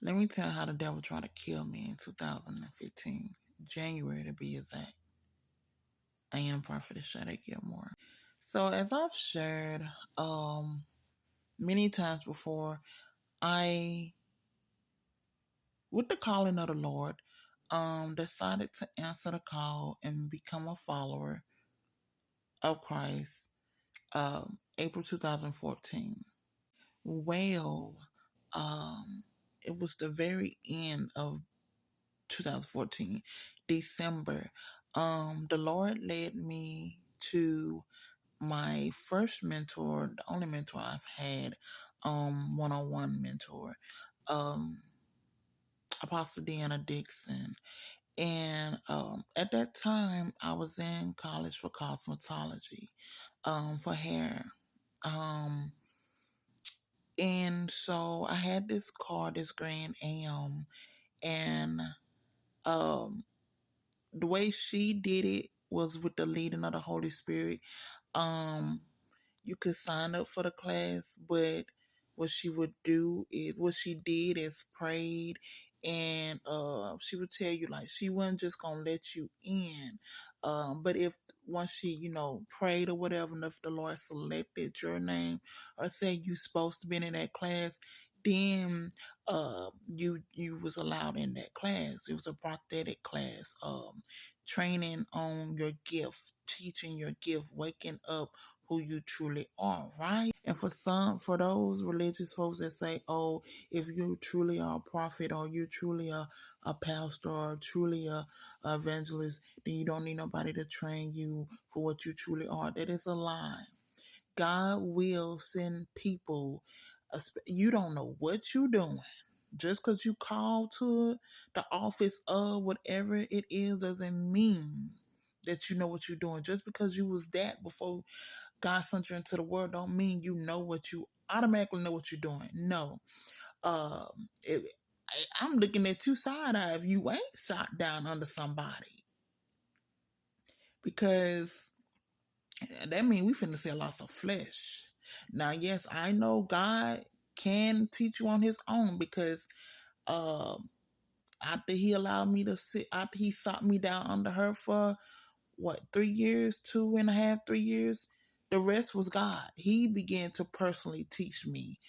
Let me tell you how the devil tried to kill me in 2015, January to be exact. I am Prophetess Shade Gilmore. So as I've shared many times before, I, with the calling of the Lord, decided to answer the call and become a follower of Christ April 2014. Well, it was the very end of 2014, December. The Lord led me to my first mentor, the only mentor I've had, one-on-one mentor, um, Apostle Deanna Dixon. And at that time, I was in college for cosmetology, for hair. Um, and so I had this car, this Grand Am, and um, the way she did it was with the leading of the Holy Spirit. Um, you could sign up for the class, but what she did is prayed, and she would tell you, like, she wasn't just gonna let you in, but if once she prayed or whatever, and if the Lord selected your name or said you supposed to be in that class, then you was allowed in that class. It was a prophetic class, training on your gift, teaching your gift, waking up who you truly are, right? And for those religious folks that say, oh, if you truly are a prophet, or you truly are a pastor, or truly a evangelist, then you don't need nobody to train you for what you truly are. That is a lie. God will send people. You don't know what you're doing. Just because you call to the office of whatever it is doesn't mean that you know what you're doing. Just because you was that before God sent you into the world don't mean you know what you automatically know what you're doing. No. If I'm looking at you side eye if you ain't sat down under somebody, because that means we finna see a loss of flesh. Now, yes, I know God can teach you on his own, because after he allowed me to sit, after he sat me down under her for what, 3 years, 2.5, 3 years. The rest was God. He began to personally teach me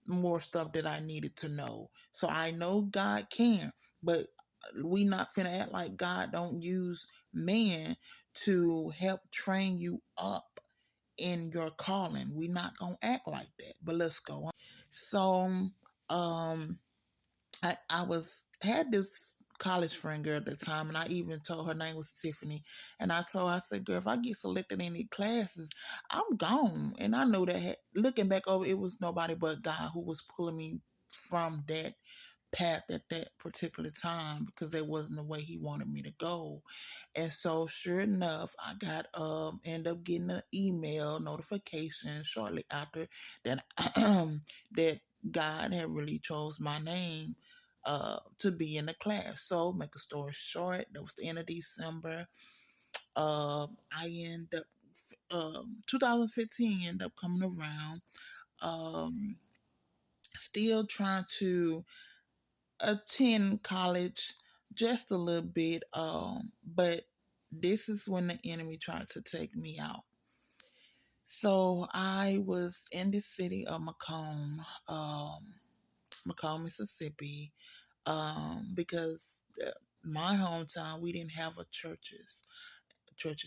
more stuff that I needed to know. So I know God can, but we not finna act like God don't use man to help train you up in your calling. We not gonna act like that. But let's go on. So um I had this college friend girl at the time, and I even told her name was Tiffany, and I told her, I said, girl, if I get selected in any classes, I'm gone. And I know that looking back over, it was nobody but God who was pulling me from that path at that particular time, because that wasn't the way he wanted me to go. And so sure enough, I got end up getting an email notification shortly after that that God had really chose my name to be in the class. So make a story short, that was the end of December. I end up 2015 end up coming around, still trying to attend college just a little bit, but this is when the enemy tried to take me out. So I was in the city of Macomb, Mississippi, because my hometown, we didn't have a church's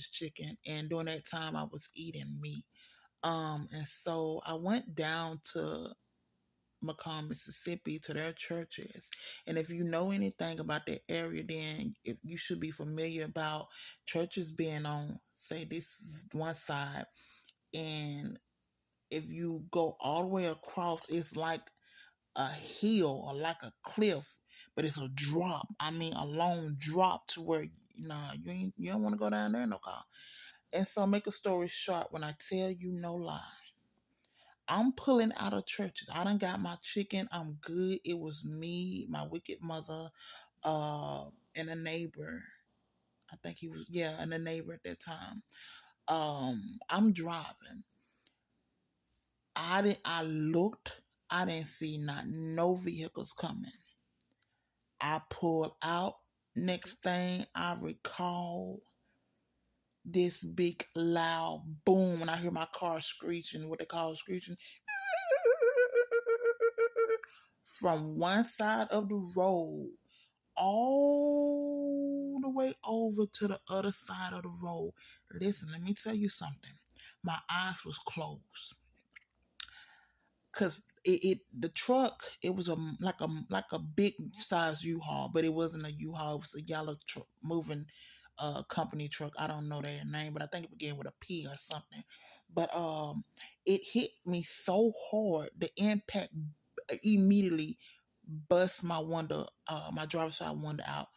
chicken, and during that time I was eating meat. And so I went down to Macomb, Mississippi, to their churches. And if you know anything about that area, then you should be familiar about churches being on, say, this is one side, and if you go all the way across, it's like a hill or like a cliff, but it's a drop. I mean, a long drop to where, you don't want to go down there, no car. And so, make a story short, when I tell you no lie, I'm pulling out of churches. I done got my chicken. I'm good. It was me, my wicked mother, and a neighbor. I think he was, yeah, and a neighbor at that time. I'm driving. I looked I didn't see not no vehicles coming. I pulled out. Next thing I recall, this big loud boom, and I hear my car screeching, what they call screeching, from one side of the road all the way over to the other side of the road. Listen, let me tell you something. My eyes was closed. Cause the truck, it was like a big size U-Haul, but it wasn't a U-Haul. It was a yellow truck moving company truck. I don't know their name, but I think it began with a P or something. But it hit me so hard, the impact immediately bust my window, my driver's side window out.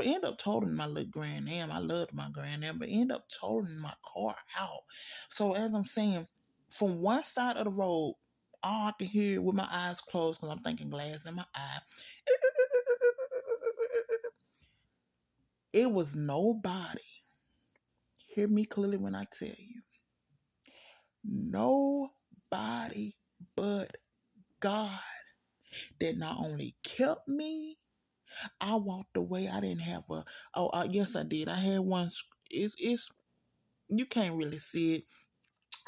End up totaling my little Grand Am. I loved my Grand Am, but end up totaling my car out. So as I'm saying, from one side of the road, all I can hear with my eyes closed, because I'm thinking glass in my eye. It was nobody. Hear me clearly when I tell you. Nobody but God that not only kept me. I walked away. I didn't have a. Oh, yes, I did. I had one. It's you can't really see it.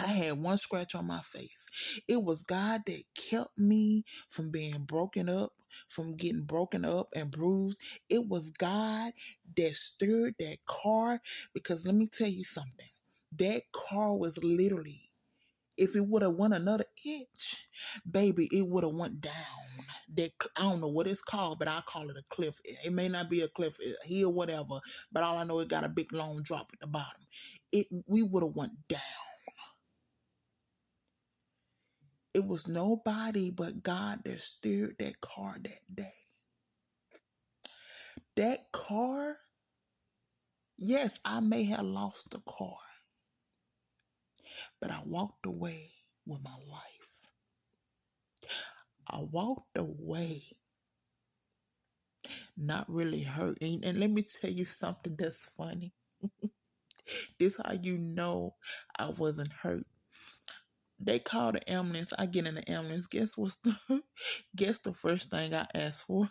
I had one scratch on my face. It was God that kept me from being broken up, from getting broken up and bruised. It was God that stirred that car, because let me tell you something. That car was literally, if it would have went another inch, baby, it would have went down. That, I don't know what it's called, but I call it a cliff. It may not be a cliff, a hill, whatever. But all I know, it got a big long drop at the bottom. We would have went down. It was nobody but God that steered that car that day. That car, yes, I may have lost the car, but I walked away with my life. I walked away not really hurt. And let me tell you something that's funny. This how you know I wasn't hurt. They called the ambulance. I get in the ambulance. Guess the first thing I asked for?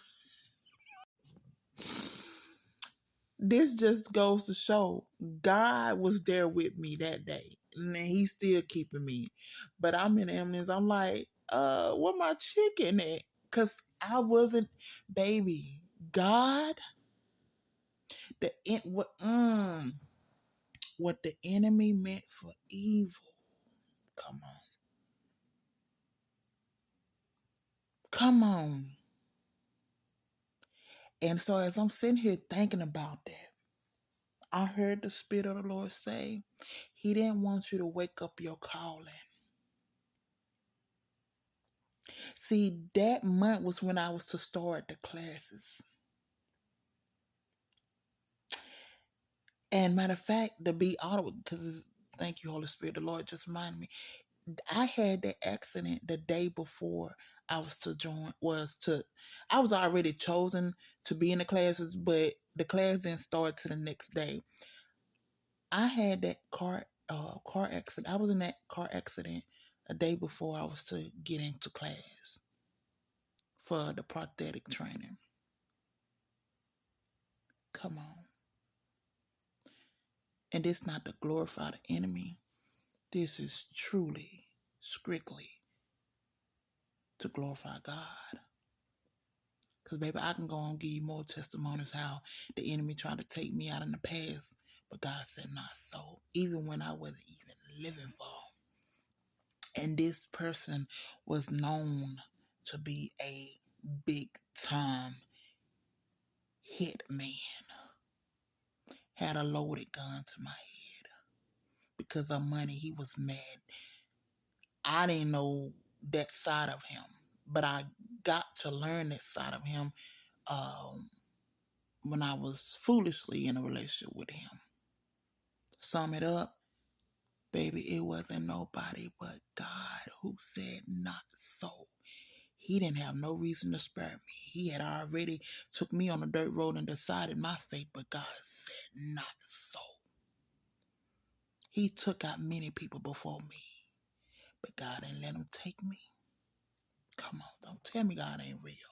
This just goes to show God was there with me that day. And he's still keeping me. But I'm in the ambulance. I'm like, where my chicken at? Because I wasn't, baby. God, what the enemy meant for evil. Come on. Come on. And so as I'm sitting here thinking about that, I heard the Spirit of the Lord say, He didn't want you to wake up your calling. See, that month was when I was to start the classes. And matter of fact, to be audible, because thank you, Holy Spirit, the Lord just reminded me. I had that accident the day before I was to join, I was already chosen to be in the classes, but the class didn't start till the next day. I had that car accident. I was in that car accident a day before I was to get into class for the prosthetic training. Come on. And this not to glorify the enemy. This is truly, strictly to glorify God. Because, baby, I can go on and give you more testimonies how the enemy tried to take me out in the past. But God said not so. Even when I wasn't even living for him. And this person was known to be a big time hit man. Had a loaded gun to my head. Because of money, he was mad. I didn't know that side of him. But I got to learn that side of him when I was foolishly in a relationship with him. Sum it up, baby, it wasn't nobody but God who said not so. He didn't have no reason to spare me. He had already took me on a dirt road and decided my fate, but God said not so. He took out many people before me, but God didn't let him take me. Come on, don't tell me God ain't real.